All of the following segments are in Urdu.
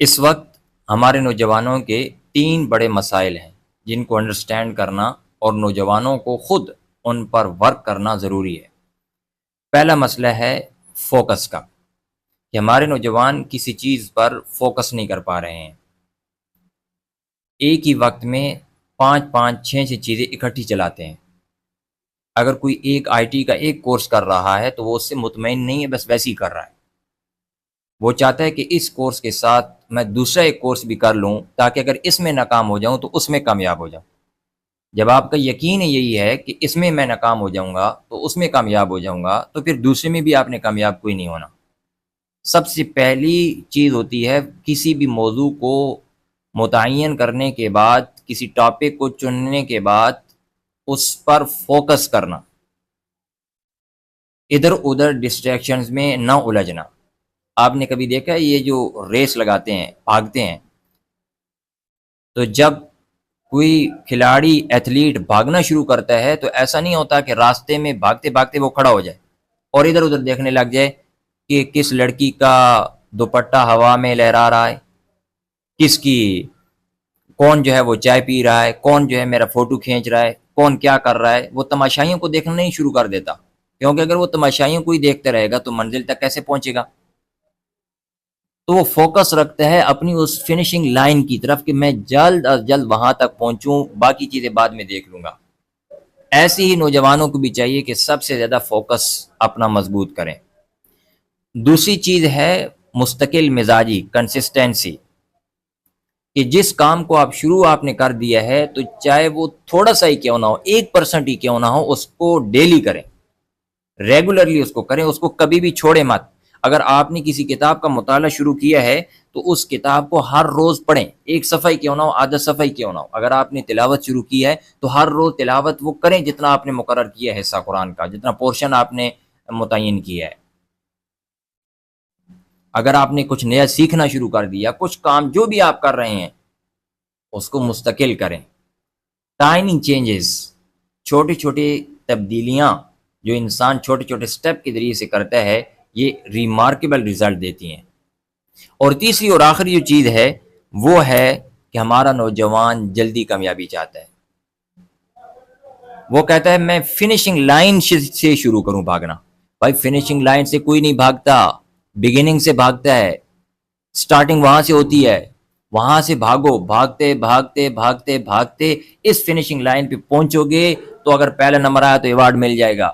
اس وقت ہمارے نوجوانوں کے 3 بڑے مسائل ہیں جن کو انڈرسٹینڈ کرنا اور نوجوانوں کو خود ان پر ورک کرنا ضروری ہے۔ پہلا مسئلہ ہے فوکس کا، کہ ہمارے نوجوان کسی چیز پر فوکس نہیں کر پا رہے ہیں، ایک ہی وقت میں 5 6 چیزیں اکٹھی چلاتے ہیں۔ اگر کوئی ایک آئی ٹی کا ایک کورس کر رہا ہے تو وہ اس سے مطمئن نہیں ہے، بس ویسے ہی کر رہا ہے۔ وہ چاہتا ہے کہ اس کورس کے ساتھ میں دوسرا ایک کورس بھی کر لوں تاکہ اگر اس میں ناکام ہو جاؤں تو اس میں کامیاب ہو جاؤں۔ جب آپ کا یقین یہی ہے کہ اس میں میں ناکام ہو جاؤں گا تو اس میں کامیاب ہو جاؤں گا، تو پھر دوسرے میں بھی آپ نے کامیاب کوئی نہیں ہونا۔ سب سے پہلی چیز ہوتی ہے کسی بھی موضوع کو متعین کرنے کے بعد، کسی ٹاپک کو چننے کے بعد اس پر فوکس کرنا، ادھر ادھر ڈسٹریکشنز میں نہ الجھنا۔ آپ نے کبھی دیکھا ہے یہ جو ریس لگاتے ہیں، بھاگتے ہیں، تو جب کوئی کھلاڑی ایتھلیٹ بھاگنا شروع کرتا ہے تو ایسا نہیں ہوتا کہ راستے میں بھاگتے بھاگتے وہ کھڑا ہو جائے اور ادھر ادھر دیکھنے لگ جائے کہ کس لڑکی کا دوپٹہ ہوا میں لہرا رہا ہے، کس کی، کون جو ہے وہ چائے پی رہا ہے، کون جو ہے میرا فوٹو کھینچ رہا ہے، کون کیا کر رہا ہے۔ وہ تماشائیوں کو دیکھنا نہیں شروع کر دیتا، کیونکہ اگر وہ تماشائیوں کو ہی دیکھتا رہے گا تو منزل تک کیسے پہنچے گا۔ تو وہ فوکس رکھتا ہے اپنی اس فنشنگ لائن کی طرف کہ میں جلد از جلد وہاں تک پہنچوں، باقی چیزیں بعد میں دیکھ لوں گا۔ ایسے ہی نوجوانوں کو بھی چاہیے کہ سب سے زیادہ فوکس اپنا مضبوط کریں۔ دوسری چیز ہے مستقل مزاجی، کنسسٹنسی، کہ جس کام کو آپ نے کر دیا ہے تو چاہے وہ تھوڑا سا ہی کیوں نہ ہو، 1% ہی کیوں نہ ہو، اس کو ڈیلی کریں، ریگولرلی اس کو کریں، اس کو کبھی بھی چھوڑے مت۔ اگر آپ نے کسی کتاب کا مطالعہ شروع کیا ہے تو اس کتاب کو ہر روز پڑھیں، 1 صفحہ ہی کیوں نہ ہو، آدھا صفحہ ہی کیوں نہ ہو۔ اگر آپ نے تلاوت شروع کی ہے تو ہر روز تلاوت وہ کریں جتنا آپ نے مقرر کیا ہے، حصہ قرآن کا جتنا پورشن آپ نے متعین کیا ہے۔ اگر آپ نے کچھ نیا سیکھنا شروع کر دیا، کچھ کام جو بھی آپ کر رہے ہیں اس کو مستقل کریں۔ ٹائنی چینجز، چھوٹی چھوٹی تبدیلیاں جو انسان چھوٹے چھوٹے سٹیپ کے ذریعے سے کرتا ہے، یہ ریمارکیبل رزلٹ دیتی ہیں۔ اور تیسری اور آخری جو چیز ہے وہ ہے کہ ہمارا نوجوان جلدی کامیابی چاہتا ہے۔ وہ کہتا ہے میں فنشنگ لائن سے شروع کروں بھاگنا۔ بھائی فنشنگ لائن سے کوئی نہیں بھاگتا، بگننگ سے بھاگتا ہے، سٹارٹنگ وہاں سے ہوتی ہے، وہاں سے بھاگو، بھاگتے بھاگتے بھاگتے بھاگتے اس فنشنگ لائن پہ پہنچو گے تو اگر پہلا نمبر آیا تو ایوارڈ مل جائے گا۔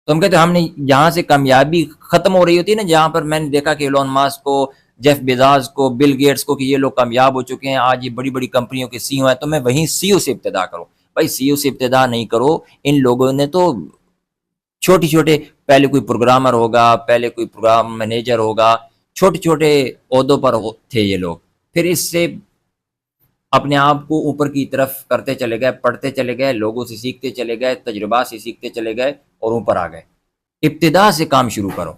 تو ہم کہتے ہیں ہم نے جہاں سے کامیابی ختم ہو رہی ہوتی ہے نا، جہاں پر میں نے دیکھا کہ ایلون ماسک کو، جیف بیزاز کو، بل گیٹس کو، کہ یہ لوگ کامیاب ہو چکے ہیں، آج یہ بڑی بڑی کمپنیوں کے سی او ہیں، تو میں وہیں سی او سے ابتدا کروں۔ بھائی سی او سے ابتدا نہیں کرو، ان لوگوں نے تو چھوٹے چھوٹے، پہلے کوئی پروگرامر ہوگا، پہلے کوئی پروگرام مینیجر ہوگا، چھوٹے چھوٹے عہدوں پر تھے یہ لوگ، پھر اس سے اپنے آپ کو اوپر کی طرف کرتے چلے گئے، پڑھتے چلے گئے، لوگوں سے سیکھتے چلے گئے، تجربات سے سیکھتے چلے گئے اور اوپر آ گئے۔ ابتدا سے کام شروع کرو۔